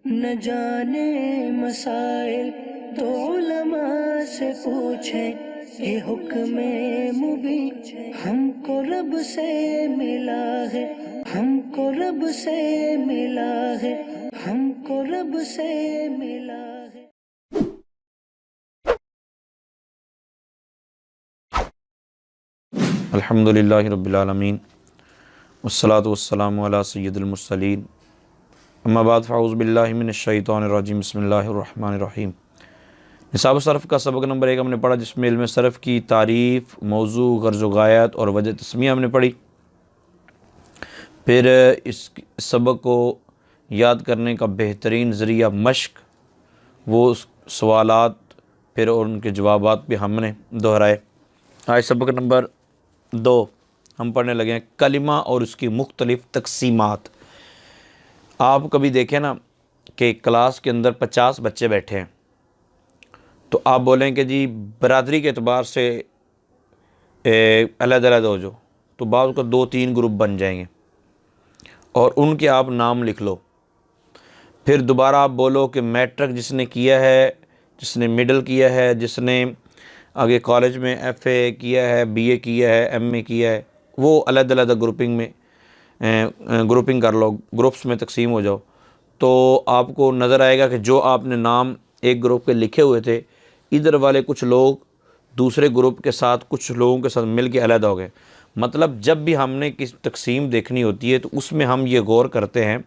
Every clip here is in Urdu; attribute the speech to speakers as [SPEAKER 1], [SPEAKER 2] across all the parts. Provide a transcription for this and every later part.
[SPEAKER 1] نہ جانے مسائل تو علماء سے پوچھیں، یہ حکم مبین ہم کو رب سے ملا ہے، ہم کو رب سے ملا ہے، ہم کو رب سے ملا ہے۔
[SPEAKER 2] الحمدللہ رب العالمین والصلاة والسلام علی سید المرسلین، اما بعد فاعوذ باللہ من الشیطان الرجیم، بسم اللہ الرحمن الرحیم۔ نصاب صرف کا سبق نمبر 1 ہم نے پڑھا، جس میں علم صرف کی تعریف، موضوع، غرض و غایت اور وجہ تسمیہ ہم نے پڑھی۔ پھر اس سبق کو یاد کرنے کا بہترین ذریعہ مشق، وہ سوالات پھر اور ان کے جوابات بھی ہم نے دہرائے۔ آج سبق نمبر 2 ہم پڑھنے لگے ہیں، کلمہ اور اس کی مختلف تقسیمات۔ آپ کبھی دیکھیں نا کہ کلاس کے اندر 50 بچے بیٹھے ہیں، تو آپ بولیں کہ جی برادری کے اعتبار سے علیحدہ علیحدہ ہو جاؤ، تو بعض کا 2-3 گروپ بن جائیں گے اور ان کے آپ نام لکھ لو۔ پھر دوبارہ آپ بولو کہ میٹرک جس نے کیا ہے، جس نے مڈل کیا ہے، جس نے آگے کالج میں ایف اے کیا ہے، بی اے کیا ہے، ایم اے کیا ہے، وہ علیحدہ علیحدہ گروپنگ کر لو، گروپس میں تقسیم ہو جاؤ۔ تو آپ کو نظر آئے گا کہ جو آپ نے نام ایک گروپ کے لکھے ہوئے تھے، ادھر والے کچھ لوگ دوسرے گروپ کے ساتھ کچھ لوگوں کے ساتھ مل کے علیحدہ ہو گئے۔ مطلب جب بھی ہم نے کس تقسیم دیکھنی ہوتی ہے تو اس میں ہم یہ غور کرتے ہیں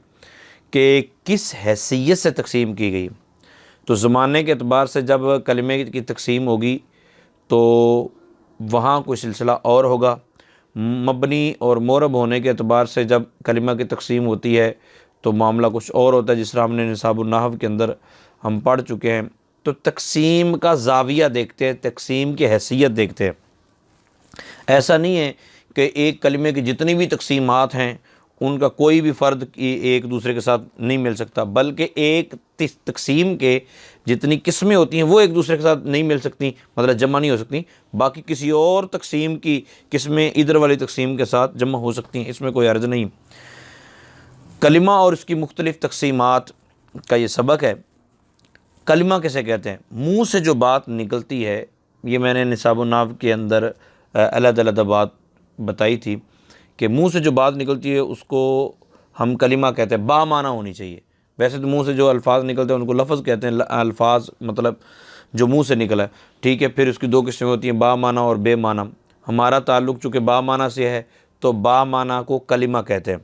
[SPEAKER 2] کہ کس حیثیت سے تقسیم کی گئی۔ تو زمانے کے اعتبار سے جب کلمے کی تقسیم ہوگی تو وہاں کوئی سلسلہ اور ہوگا۔ مبنی اور مورب ہونے کے اعتبار سے جب کلمہ کی تقسیم ہوتی ہے تو معاملہ کچھ اور ہوتا ہے، جس طرح ہم نے نصاب النحو کے اندر ہم پڑھ چکے ہیں۔ تو تقسیم کا زاویہ دیکھتے ہیں، تقسیم کی حیثیت دیکھتے ہیں۔ ایسا نہیں ہے کہ ایک کلمے کی جتنی بھی تقسیمات ہیں ان کا کوئی بھی فرد ایک دوسرے کے ساتھ نہیں مل سکتا، بلکہ ایک تقسیم کے جتنی قسمیں ہوتی ہیں وہ ایک دوسرے کے ساتھ نہیں مل سکتی، مطلب جمع نہیں ہو سکتی، باقی کسی اور تقسیم کی قسمیں ادھر والی تقسیم کے ساتھ جمع ہو سکتی ہیں، اس میں کوئی عرض نہیں۔ کلمہ اور اس کی مختلف تقسیمات کا یہ سبق ہے۔ کلمہ کسے کہتے ہیں؟ منہ سے جو بات نکلتی ہے، یہ میں نے نصاب النحو کے اندر علیحدہ علیحدہ بات بتائی تھی کہ منہ سے جو بات نکلتی ہے اس کو ہم کلمہ کہتے ہیں، با معنی ہونی چاہیے۔ ویسے تو منہ سے جو الفاظ نکلتے ہیں ان کو لفظ کہتے ہیں، الفاظ مطلب جو منہ سے نکلا ہے، ٹھیک ہے۔ پھر اس کی 2 قسمیں ہوتی ہیں، با معنی اور بے معنی۔ ہمارا تعلق چونکہ با معنی سے ہے تو با معنی کو کلمہ کہتے ہیں۔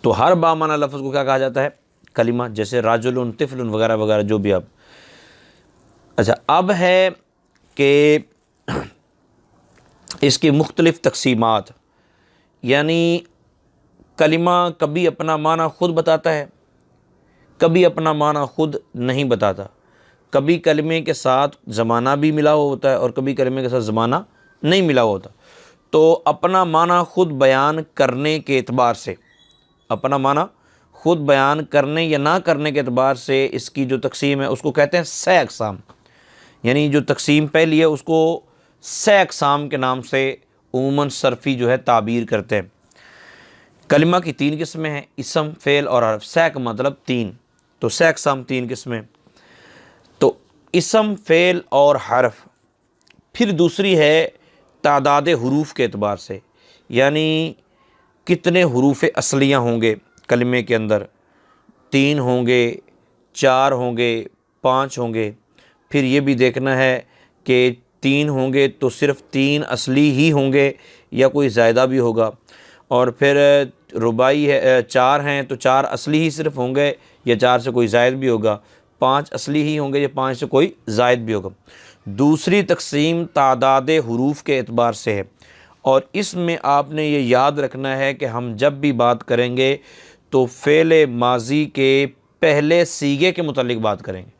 [SPEAKER 2] تو ہر با معنی لفظ کو کیا کہا جاتا ہے؟ کلمہ، جیسے راجل، طفل وغیرہ وغیرہ جو بھی آپ۔ اچھا، اب ہے کہ اس کی مختلف تقسیمات، یعنی کلمہ کبھی اپنا معنی خود بتاتا ہے، کبھی اپنا معنی خود نہیں بتاتا۔ کبھی کلمے کے ساتھ زمانہ بھی ملا ہوا ہوتا ہے اور کبھی کلمے کے ساتھ زمانہ نہیں ملا ہوا ہوتا۔ تو اپنا معنی خود بیان کرنے کے اعتبار سے، اپنا معنی خود بیان کرنے یا نہ کرنے کے اعتبار سے اس کی جو تقسیم ہے اس کو کہتے ہیں سہ اقسام۔ یعنی جو تقسیم پہلی ہے اس کو سہ اقسام کے نام سے عموماً صرفی جو ہے تعبیر کرتے ہیں۔ کلمہ کی 3 قسمیں ہیں، اسم، فعل اور حرف۔ سہ کا مطلب 3، تو سہ اقسام 3 قسمیں۔ تو اسم، فعل اور حرف۔ پھر دوسری ہے تعداد حروف کے اعتبار سے، یعنی کتنے حروف اصلیہ ہوں گے کلمے کے اندر، 3 ہوں گے، 4 ہوں گے، 5 ہوں گے۔ پھر یہ بھی دیکھنا ہے کہ 3 ہوں گے تو صرف 3 اصلی ہی ہوں گے یا کوئی زائدہ بھی ہوگا، اور پھر رباعی ہے 4 ہیں تو 4 اصلی ہی صرف ہوں گے یا 4 سے کوئی زائد بھی ہوگا، 5 اصلی ہی ہوں گے یا 5 سے کوئی زائد بھی ہوگا۔ دوسری تقسیم تعداد حروف کے اعتبار سے ہے، اور اس میں آپ نے یہ یاد رکھنا ہے کہ ہم جب بھی بات کریں گے تو فعل ماضی کے پہلے صیغے کے متعلق بات کریں گے۔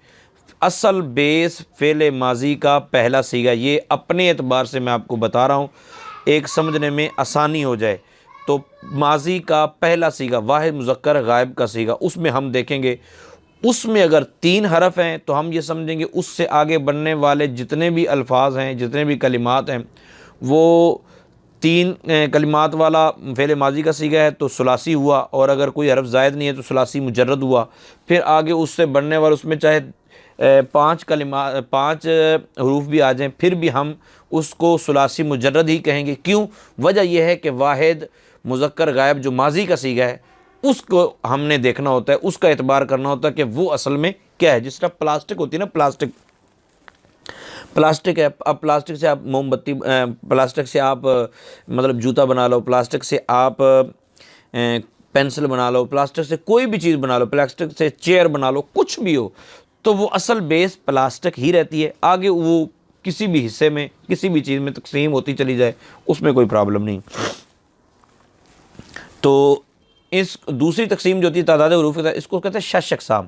[SPEAKER 2] اصل بیس فعل ماضی کا پہلا صیغہ، یہ اپنے اعتبار سے میں آپ کو بتا رہا ہوں ایک سمجھنے میں آسانی ہو جائے۔ تو ماضی کا پہلا صیغہ، واحد مذکر غائب کا صیغہ، اس میں ہم دیکھیں گے، اس میں اگر 3 حرف ہیں تو ہم یہ سمجھیں گے اس سے آگے بڑھنے والے جتنے بھی الفاظ ہیں، جتنے بھی کلمات ہیں، وہ تین کلمات والا فعل ماضی کا صیغہ ہے تو ثلاثی ہوا، اور اگر کوئی حرف زائد نہیں ہے تو ثلاثی مجرد ہوا۔ پھر آگے اس سے بڑھنے والا اس میں چاہے 5 حروف بھی آ جائیں پھر بھی ہم اس کو ثلاثی مجرد ہی کہیں گے۔ کیوں؟ وجہ یہ ہے کہ واحد مذکر غائب جو ماضی کا صیغہ ہے اس کو ہم نے دیکھنا ہوتا ہے، اس کا اعتبار کرنا ہوتا ہے کہ وہ اصل میں کیا ہے۔ جس طرح پلاسٹک ہوتی ہے نا، پلاسٹک ہے، اب پلاسٹک سے آپ موم بتی، پلاسٹک سے آپ مطلب جوتا بنا لو، پلاسٹک سے آپ پینسل بنا لو، پلاسٹک سے کوئی بھی چیز بنا لو، پلاسٹک سے چیئر بنا لو، کچھ بھی ہو تو وہ اصل بیس پلاسٹک ہی رہتی ہے، آگے وہ کسی بھی حصے میں کسی بھی چیز میں تقسیم ہوتی چلی جائے اس میں کوئی پرابلم نہیں۔ تو اس دوسری تقسیم جو ہوتی ہے تعداد حروف کی، اس کو کہتے ہیں 6 اقسام،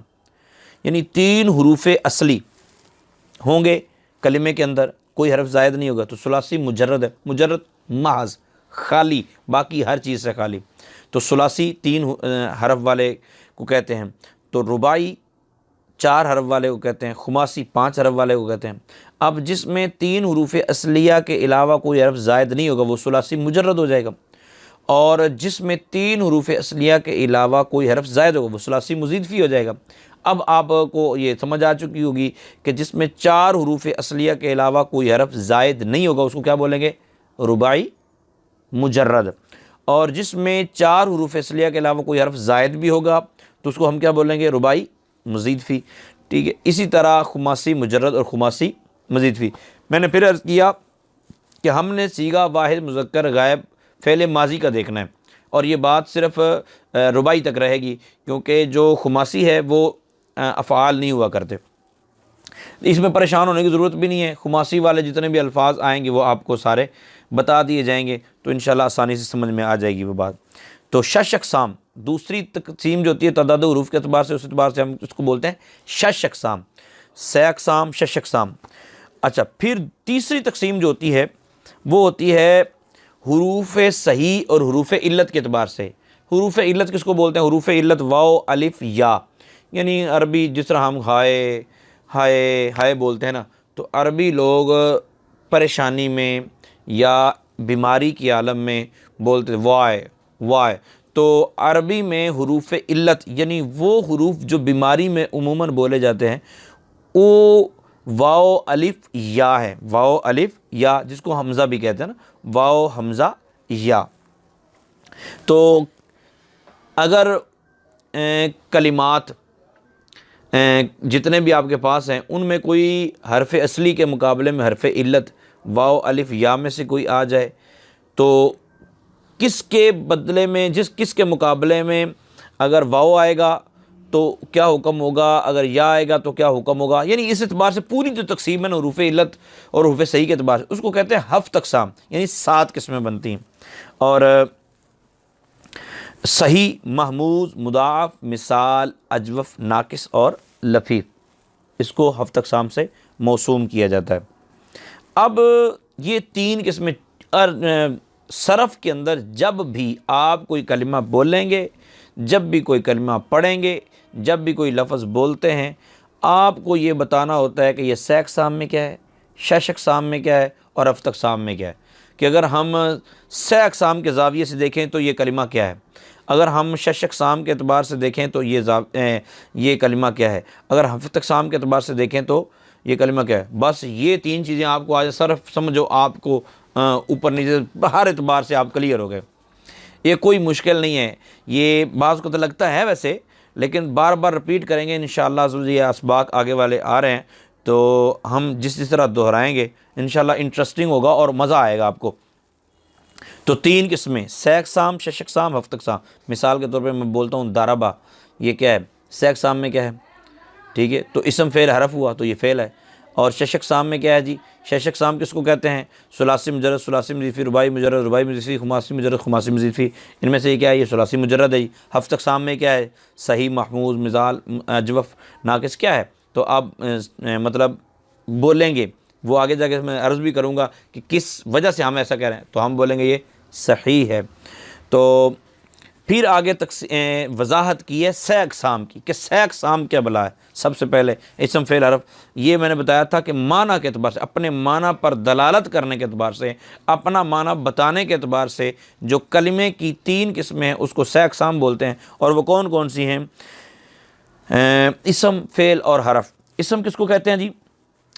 [SPEAKER 2] یعنی 3 حروف اصلی ہوں گے کلمے کے اندر، کوئی حرف زائد نہیں ہوگا تو ثلاثی مجرد ہے، مجرد محض خالی، باقی ہر چیز سے خالی، تو ثلاثی 3 حرف والے کو کہتے ہیں، تو رباعی 4 حرف والے کو کہتے ہیں، خماسی 5 حرف والے کو کہتے ہیں۔ اب جس میں 3 حروف اصلیہ کے علاوہ کوئی حرف زائد نہیں ہوگا وہ ثلاثی مجرد ہو جائے گا، اور جس میں 3 حروف اصلیہ کے علاوہ کوئی حرف زائد ہوگا وہ ثلاثی مزید فی ہو جائے گا۔ اب آپ کو یہ سمجھ آ چکی ہوگی کہ جس میں 4 حروف اصلیہ کے علاوہ کوئی حرف زائد نہیں ہوگا اس کو کیا بولیں گے؟ رباعی مجرد، اور جس میں 4 حروف اصلیہ کے علاوہ کوئی حرف زائد بھی ہوگا تو اس کو ہم کیا بولیں گے؟ رباعی مزید فی، ٹھیک ہے۔ اسی طرح خماسی مجرد اور خماسی مزید فی۔ میں نے پھر عرض کیا کہ ہم نے صیغہ واحد مذکر غائب فعل ماضی کا دیکھنا ہے، اور یہ بات صرف رباعی تک رہے گی، کیونکہ جو خماسی ہے وہ افعال نہیں ہوا کرتے، اس میں پریشان ہونے کی ضرورت بھی نہیں ہے، خماسی والے جتنے بھی الفاظ آئیں گے وہ آپ کو سارے بتا دیے جائیں گے، تو انشاءاللہ آسانی سے سمجھ میں آ جائے گی وہ بات۔ تو 6 اقسام، دوسری تقسیم جو ہوتی ہے تعداد حروف کے اعتبار سے، اس اعتبار سے ہم اس کو بولتے ہیں 6 اقسام، 6 اقسام، 6 اقسام۔ اچھا، پھر تیسری تقسیم جو ہوتی ہے وہ ہوتی ہے حروف صحیح اور حروف علت کے اعتبار سے۔ حروف علت کس کو بولتے ہیں؟ حروف علت واو، الف، یا، یعنی عربی جس طرح ہم ہائے ہائے ہائے بولتے ہیں نا، تو عربی لوگ پریشانی میں یا بیماری کی عالم میں بولتے ہیں وائے وائے، تو عربی میں حروف علت یعنی وہ حروف جو بیماری میں عموماً بولے جاتے ہیں وہ واو الف یا ہے، واو الف یا، جس کو حمزہ بھی کہتے ہیں نا، واو حمزہ یا۔ تو اگر کلمات جتنے بھی آپ کے پاس ہیں ان میں کوئی حرف اصلی کے مقابلے میں حرف علت واو الف یا میں سے کوئی آ جائے تو کس کے بدلے میں، کس کے مقابلے میں اگر واو آئے گا تو کیا حکم ہوگا، اگر یا آئے گا تو کیا حکم ہوگا، یعنی اس اعتبار سے پوری جو تقسیم ہے نا حروف علت اور حروف صحیح کے اعتبار سے اس کو کہتے ہیں 7 اقسام، یعنی 7 قسمیں بنتی ہیں، اور صحیح، محموز، مضاعف، مثال، اجوف، ناقص اور لفیف، اس کو 7 اقسام سے موسوم کیا جاتا ہے۔ اب یہ 3 قسمیں صرف کے اندر جب بھی آپ کوئی کلمہ بولیں گے، جب بھی کوئی کلمہ پڑھیں گے، جب بھی کوئی لفظ بولتے ہیں، آپ کو یہ بتانا ہوتا ہے کہ یہ 6 اقسام میں کیا ہے، 6 اقسام میں کیا ہے اور 7 اقسام میں کیا ہے۔ کہ اگر ہم 6 اقسام کے زاویے سے دیکھیں تو یہ کلمہ کیا ہے، اگر ہم 6 اقسام کے اعتبار سے دیکھیں تو یہ کلمہ کیا ہے، اگر 7 اقسام کے اعتبار سے دیکھیں تو یہ کلمہ کیا ہے۔ بس یہ 3 چیزیں آپ کو آج صرف سمجھو، آپ کو اوپر نیچے ہر اعتبار سے آپ کلیئر ہو گئے، یہ کوئی مشکل نہیں ہے۔ یہ بعض کو تو لگتا ہے ویسے، لیکن بار بار رپیٹ کریں گے انشاءاللہ، یہ اسباق آگے والے آ رہے ہیں تو ہم جس طرح دہرائیں گے انشاءاللہ انٹرسٹنگ ہوگا اور مزہ آئے گا آپ کو۔ تو 3 قسمیں، 6 اقسام، 6 اقسام، 7 اقسام۔ مثال کے طور پہ میں بولتا ہوں داربا، یہ کیا ہے، 6 اقسام میں کیا ہے، ٹھیک ہے، تو اسم فعل حرف ہوا تو یہ فعل ہے۔ اور 6 اقسام میں کیا ہے جی، 6 اقسام کس کو کہتے ہیں؟ ثلاثی مجرد، ثلاثی مزید فی، رباعی مجرد، رباعی مزید فی، خماسی مجرد، خماسی مزید فی، ان میں سے یہ کیا ہے، یہ ثلاثی مجرد ہے جی۔ 7 اقسام میں کیا ہے، صحیح، محموز، مثال، اجوف، ناقص کیا ہے۔ تو آپ مطلب بولیں گے، وہ آگے جا کے میں عرض بھی کروں گا کہ کس وجہ سے ہم ایسا کہہ رہے ہیں، تو ہم بولیں گے یہ صحیح ہے۔ تو پھر آگے وضاحت کی ہے سہ اقسام کی کہ سہ اقسام کیا بلا ہے۔ سب سے پہلے اسم فعل حرف، یہ میں نے بتایا تھا کہ معنی کے اعتبار سے، اپنے معنی پر دلالت کرنے کے اعتبار سے، اپنا معنی بتانے کے اعتبار سے جو کلمے کی 3 قسمیں ہیں اس کو سہ اقسام بولتے ہیں۔ اور وہ کون کون سی ہیں؟ اسم، فعل اور حرف۔ اسم کس کو کہتے ہیں جی؟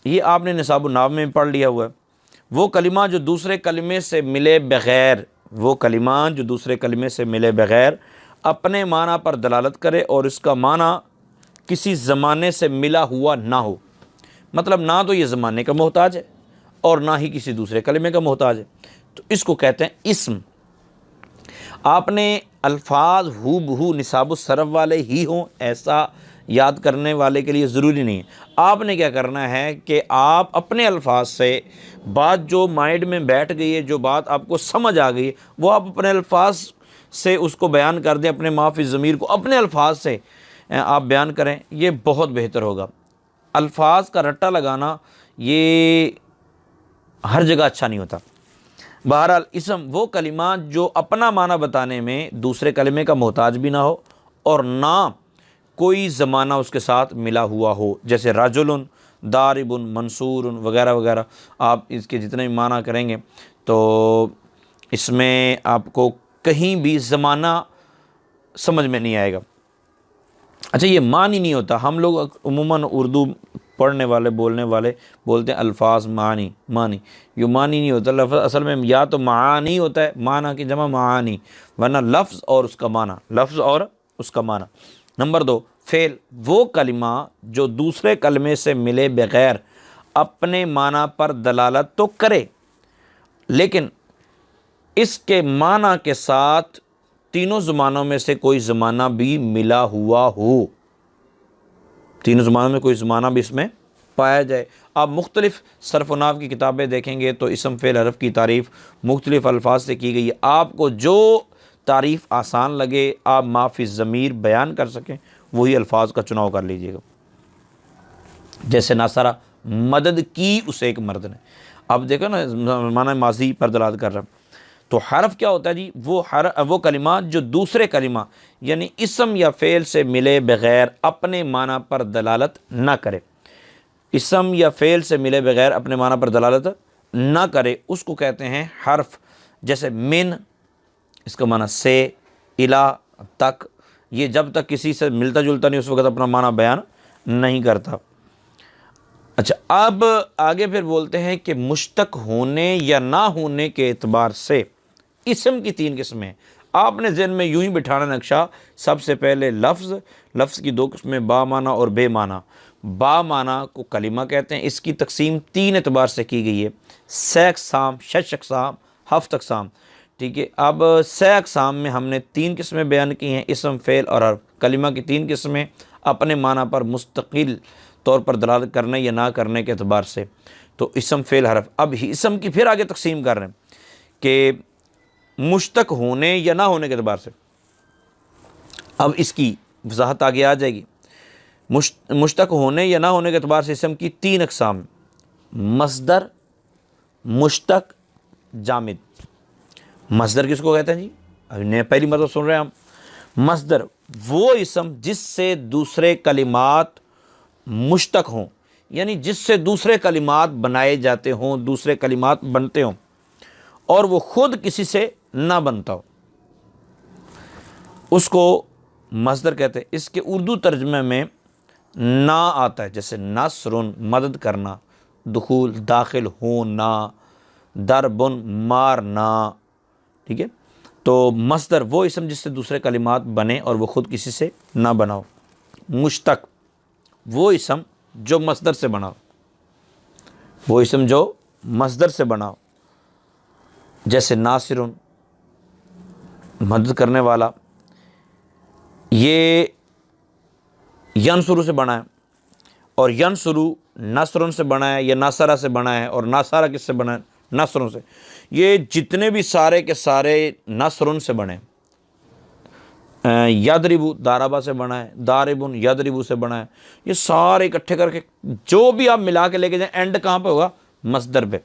[SPEAKER 2] یہ آپ نے نصاب النحو میں پڑھ لیا ہوا ہے۔ وہ کلمہ جو دوسرے کلمے سے ملے بغیر، وہ کلمہ جو دوسرے کلمے سے ملے بغیر اپنے معنی پر دلالت کرے اور اس کا معنی کسی زمانے سے ملا ہوا نہ ہو، مطلب نہ تو یہ زمانے کا محتاج ہے اور نہ ہی کسی دوسرے کلمے کا محتاج ہے، تو اس کو کہتے ہیں اسم۔ آپ نے الفاظ ہو بہو نصاب الصرف والے ہی ہوں ایسا یاد کرنے والے کے لیے ضروری نہیں ہے۔ آپ نے کیا کرنا ہے کہ آپ اپنے الفاظ سے بات جو مائنڈ میں بیٹھ گئی ہے، جو بات آپ کو سمجھ آ گئی ہے، وہ آپ اپنے الفاظ سے اس کو بیان کر دیں، اپنے ما فی الضمیر کو اپنے الفاظ سے آپ بیان کریں، یہ بہت بہتر ہوگا۔ الفاظ کا رٹا لگانا یہ ہر جگہ اچھا نہیں ہوتا۔ بہرحال اسم وہ کلمہ جو اپنا معنی بتانے میں دوسرے کلمے کا محتاج بھی نہ ہو اور نہ کوئی زمانہ اس کے ساتھ ملا ہوا ہو، جیسے رجل، دارب، منصور وغیرہ وغیرہ۔ آپ اس کے جتنے بھی معنی کریں گے تو اس میں آپ کو کہیں بھی زمانہ سمجھ میں نہیں آئے گا۔ اچھا، یہ معنی نہیں ہوتا، ہم لوگ عموماً اردو پڑھنے والے بولنے والے بولتے ہیں الفاظ معنی، یہ معنی نہیں ہوتا۔ لفظ اصل میں یا تو معانی ہوتا ہے، معنی کی جمع معانی، ورنہ لفظ اور اس کا معنی، لفظ اور اس کا معنی۔ نمبر 2، فعل وہ کلمہ جو دوسرے کلمے سے ملے بغیر اپنے معنی پر دلالت تو کرے لیکن اس کے معنی کے ساتھ تینوں زمانوں میں سے کوئی زمانہ بھی ملا ہوا ہو، تینوں زمانوں میں کوئی زمانہ بھی اس میں پایا جائے۔ آپ مختلف صرف و نحو کی کتابیں دیکھیں گے تو اسم فعل حرف کی تعریف مختلف الفاظ سے کی گئی ہے۔ آپ کو جو تعریف آسان لگے، آپ ما فی الضمیر بیان کر سکیں، وہی الفاظ کا چناؤ کر لیجئے گا۔ جیسے ناصرہ، مدد کی اسے ایک مرد نے، اب دیکھو نا معنی ماضی پر دلالت کر رہا ہے۔ تو حرف کیا ہوتا ہے جی؟ وہ کلمات جو دوسرے کلمہ یعنی اسم یا فعل سے ملے بغیر اپنے معنی پر دلالت نہ کرے، اسم یا فعل سے ملے بغیر اپنے معنی پر دلالت نہ کرے، اس کو کہتے ہیں حرف۔ جیسے من، اس کا معنی سے، الا، تک، یہ جب تک کسی سے ملتا جلتا نہیں اس وقت اپنا معنی بیان نہیں کرتا۔ اچھا، اب آگے پھر بولتے ہیں کہ مشتق ہونے یا نہ ہونے کے اعتبار سے اسم کی 3 قسمیں۔ آپ نے ذہن میں یوں ہی بٹھانا نقشہ، سب سے پہلے لفظ کی 2 قسمیں، با معنی اور بے معنی۔ با معنی کو کلمہ کہتے ہیں، اس کی تقسیم 3 اعتبار سے کی گئی ہے، 6 اقسام، 6 اقسام، 7 اقسام، ٹھیک ہے۔ اب 6 اقسام میں ہم نے 3 قسمیں بیان کی ہیں، اسم، فعل اور حرف۔ کلمہ کی 3 قسمیں اپنے معنی پر مستقل طور پر دلالت کرنے یا نہ کرنے کے اعتبار سے، تو اسم، فعل، حرف۔ اب اسم کی پھر آگے تقسیم کر رہے ہیں کہ مشتق ہونے یا نہ ہونے کے اعتبار سے۔ اب اس کی وضاحت آگے آ جائے گی۔ مشتق ہونے یا نہ ہونے کے اعتبار سے اسم کی 3 اقسام، مصدر، مشتق، جامد۔ مصدر کس کو کہتے ہیں جی؟ ابھی پہلی مرتبہ سن رہے ہیں ہم۔ مصدر وہ اسم جس سے دوسرے کلمات مشتق ہوں، یعنی جس سے دوسرے کلمات بنائے جاتے ہوں، دوسرے کلمات بنتے ہوں اور وہ خود کسی سے نہ بنتا ہو، اس کو مصدر کہتے ہیں۔ اس کے اردو ترجمے میں نا آتا ہے، جیسے نصر، مدد کرنا، دخول، داخل ہونا، ضرب، مارنا، ٹھیک ہے۔ تو مصدر وہ اسم جس سے دوسرے کلمات بنے اور وہ خود کسی سے نہ بنا ہو۔ مشتق وہ اسم جو مصدر سے بنا ہو، وہ اسم جو مصدر سے بنا ہو، جیسے ناصر، مدد کرنے والا، یہ ینصر سے بنا ہے، اور ینصر نصر سے بنا ہے یا ناصرہ سے بنا ہے، اور ناصرہ کس سے بنا ہے؟ نصر سے۔ یہ جتنے بھی سارے کے سارے نصر سے بنے، یضرب داربا سے بنا ہے، دارب یضرب سے بنا ہے، یہ سارے اکٹھے کر کے جو بھی آپ ملا کے لے کے جائیں، اینڈ کہاں پہ ہوگا؟ مصدر پہ۔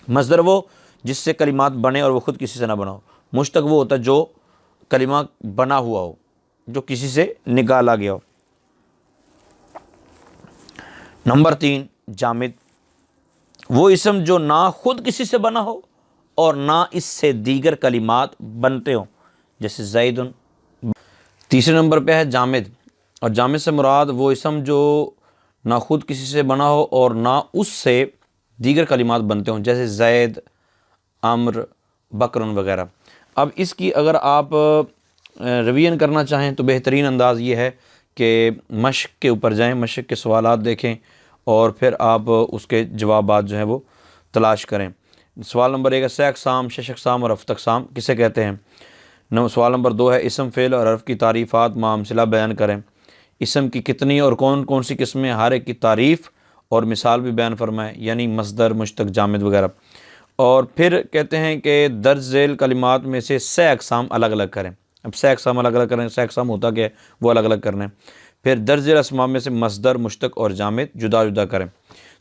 [SPEAKER 2] مصدر وہ جس سے کلمات بنے اور وہ خود کسی سے نہ بنا ہو۔ مشتق وہ ہوتا ہے جو کلمہ بنا ہوا ہو، جو کسی سے نکالا گیا ہو۔ نمبر 3 جامد، وہ اسم جو نہ خود کسی سے بنا ہو اور نہ اس سے دیگر کلمات بنتے ہوں، جیسے زید۔ تیسرے نمبر پہ ہے جامد، اور جامد سے مراد وہ اسم جو نہ خود کسی سے بنا ہو اور نہ اس سے دیگر کلمات بنتے ہوں، جیسے زید، عمر، بکر وغیرہ۔ اب اس کی اگر آپ ریویژن کرنا چاہیں تو بہترین انداز یہ ہے کہ مشق کے اوپر جائیں، مشق کے سوالات دیکھیں اور پھر آپ اس کے جوابات جو ہیں وہ تلاش کریں۔ سوال نمبر 1 ہے 6 اقسام، 6 اقسام اور افت اقسام کسے کہتے ہیں؟ سوال نمبر 2 ہے اسم، فعل اور حرف کی تعریفات ما امثلہ بیان کریں۔ اسم کی کتنی اور کون کون سی قسمیں، ہر ایک کی تعریف اور مثال بھی بیان فرمائیں، یعنی مصدر، مشتق، جامد وغیرہ۔ اور پھر کہتے ہیں کہ درج ذیل کلمات میں سے 6 اقسام الگ الگ کریں۔ اب 6 اقسام الگ الگ کریں، 6 اقسام ہوتا کیا ہے وہ الگ الگ کرنے۔ پھر درج ذیل اسماء میں سے مصدر، مشتق اور جامد جدا جدا کریں۔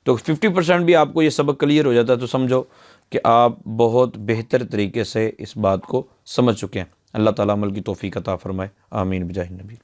[SPEAKER 2] تو 50% بھی آپ کو یہ سبق کلیئر ہو جاتا ہے، تو سمجھو کہ آپ بہت بہتر طریقے سے اس بات کو سمجھ چکے ہیں۔ اللہ تعالیٰ عمل کی توفیق عطا فرمائے، آمین بجاہ النبی۔